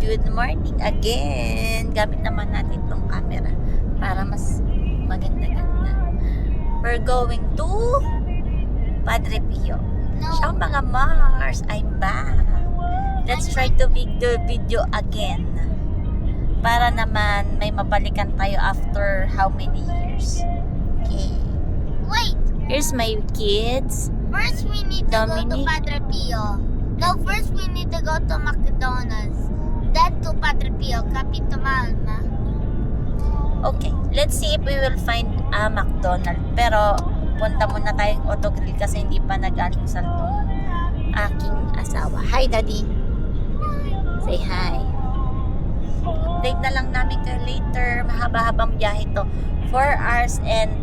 Good morning again. Gamit naman natin tong camera para mas maganda-ganda. We're going to Padre Pio. Ciao mga Mars, I'm back. Let's try to video again. Para naman may mabalikan tayo after how many years. Okay. Wait! Here's my kids. First we need to Dominic. go to Padre Pio. No, first we need to go to McDonald's. Then to Padre Pio, Capito Malma. Okay, let's see if we will find a McDonald's. Pero punta muna tayong autogrill kasi hindi pa nag-almusal tong aking asawa. Hi, Daddy. Say hi. Update na lang namin kayo later. Mahaba-habang biyahe to. 4 hours and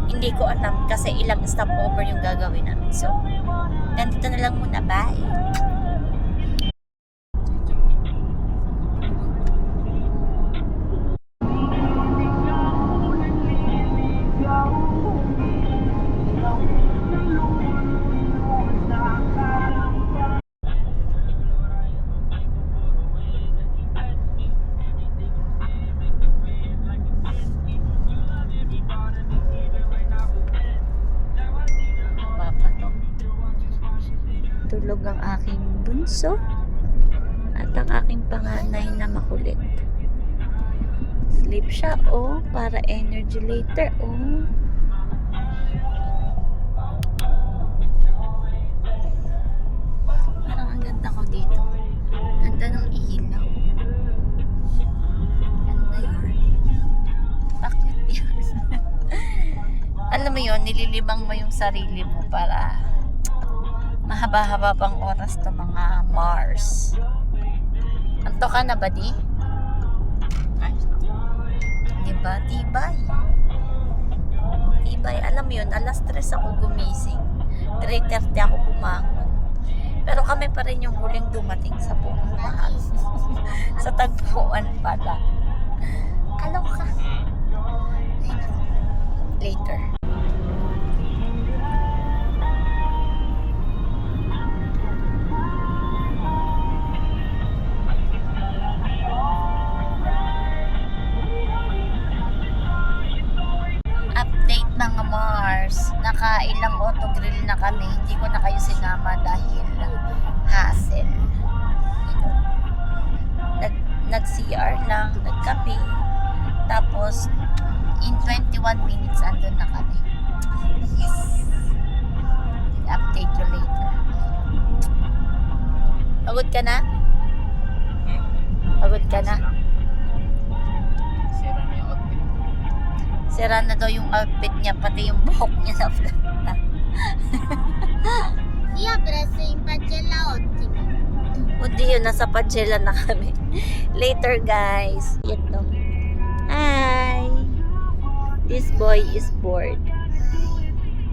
hindi ko alam kasi ilang stopover yung gagawin namin. So, ganito na lang muna. Bye! Tulog ang aking bunso at ang aking panganay na makulit. Sleep siya, oh, para energy later, oh. Parang ang ganda ko dito. Ganda ng ilaw. Ganda yun. Bakit yun? Alam mo yun, nililibang mo yung sarili mo para mahaba-haba pang oras to mga Mars. Anto ka na ba di? Diba? Tibay. Tibay. Alam mo yun, alas 3 ako gumising. 3:30 ako bumangon. Pero kami pa rin yung huling dumating sa pupuntahan. Sa tagpuan pala. Kaloka. Ay, naku. Later. Mga Mars, nakailang autogrill na kami. Hindi ko na kayo sinama dahil hassle. Nag-CR lang, nagkape. Tapos, in 21 minutes, andun na kami. Yes! Update you later. Pagod ka na? Pagod ka na? Sira na daw yung outfit niya, pati yung buhok niya na flat na. Iya, preso yung pachela ottimo. Hindi yun, nasa Pachela na kami. Later guys. Ito. Hi! This boy is bored.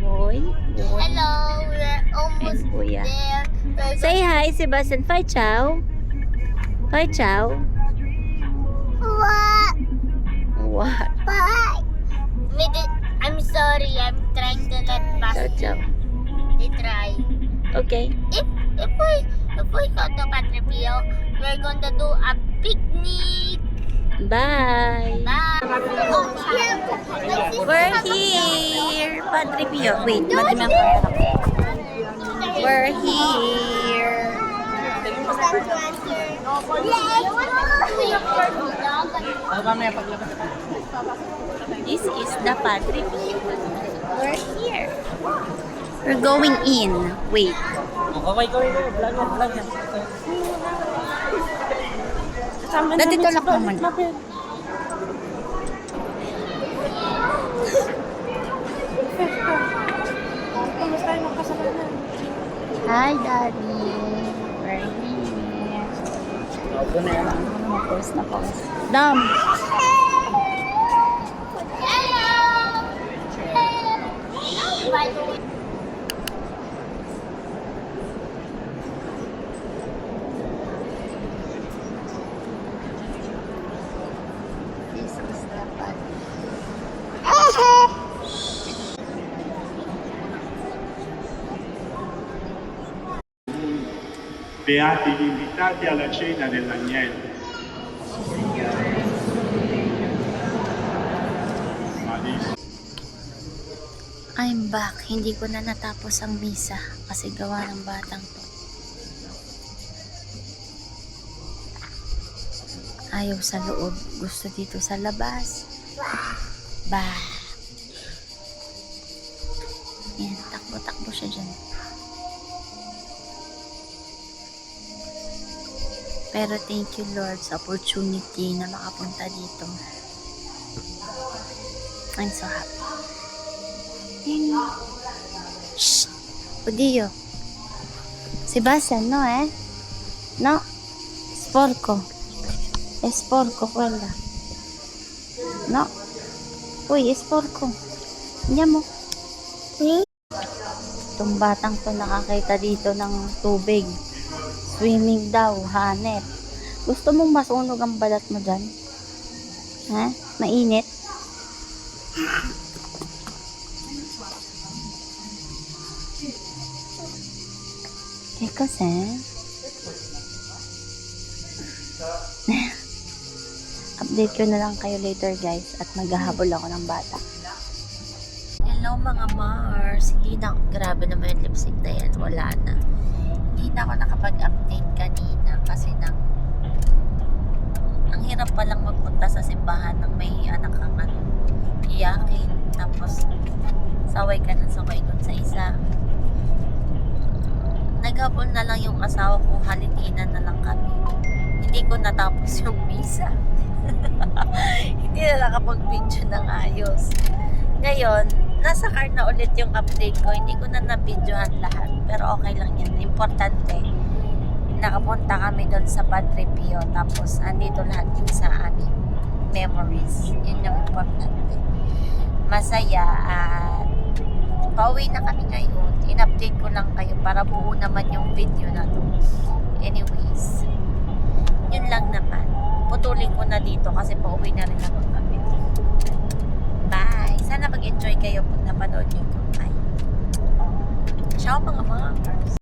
Boy? Hello, we're almost Kuya. there. Say hi, Sebastian. Fai ciao. Fai ciao. What? What? Bye! I'm sorry, I'm trying to let pass. Ciao, ciao. They try. Okay. If we go to Padre Pio, we're going to do a picnic. Bye. Bye. We're here. Padre Pio. Wait, madami ang kontak. We're here. This is the Padre Pio. We're here. We're going in. Wait. Nandito lang naman. Hi, Daddy. We're here. Post na post. Dam. This is the Padre. Beati gli invitati alla cena dell'agnello. I'm back. Hindi ko na natapos ang misa kasi gawa ng batang to. Ayaw sa loob. Gusto dito sa labas. Bah. Yan, takbo-takbo siya dyan. Pero thank you Lord sa opportunity na makapunta dito. I'm so happy. Shh! Oddio. Sebastian, no No. Sporco. È sporco quella. No. Uy, è sporco. Andiamo. Itong batang to nakakita dito ng tubig. Swimming daw, hanep. Gusto mong masunog ang balat mo dyan? Ha? Mainit? Che cos'è? Update ko na lang kayo later guys at maghahabol ako ng bata. Hello mga Mars! Hindi na, grabe naman yung lipstick na yan. Wala na. Hindi na ako nakapag-update kanina kasi ang hirap palang magpunta sa simbahan ng may anak kang iyakin. Tapos saway ka ng saway dun sa isa. Naghapon na lang yung asawa ko, halitinan na lang kami. Hindi ko natapos yung misa. Hindi na nakapag-video ng ayos. Ngayon, nasa car na ulit yung update ko. Hindi ko na na-videohan lahat. Pero okay lang yan. Importante, nakapunta kami doon sa Padre Pio. Tapos, andito lahat yung sa aming memories. Yun yung importante. Masaya at pauwi na kami ngayon. In-update ko lang kayo para buo naman yung video na to. Anyways, yun lang naman. Putulin ko na dito kasi pauwi na rin ako kami. Bye! Sana mag-enjoy kayo pag napanood nyo ito. Bye! Ciao mga mga.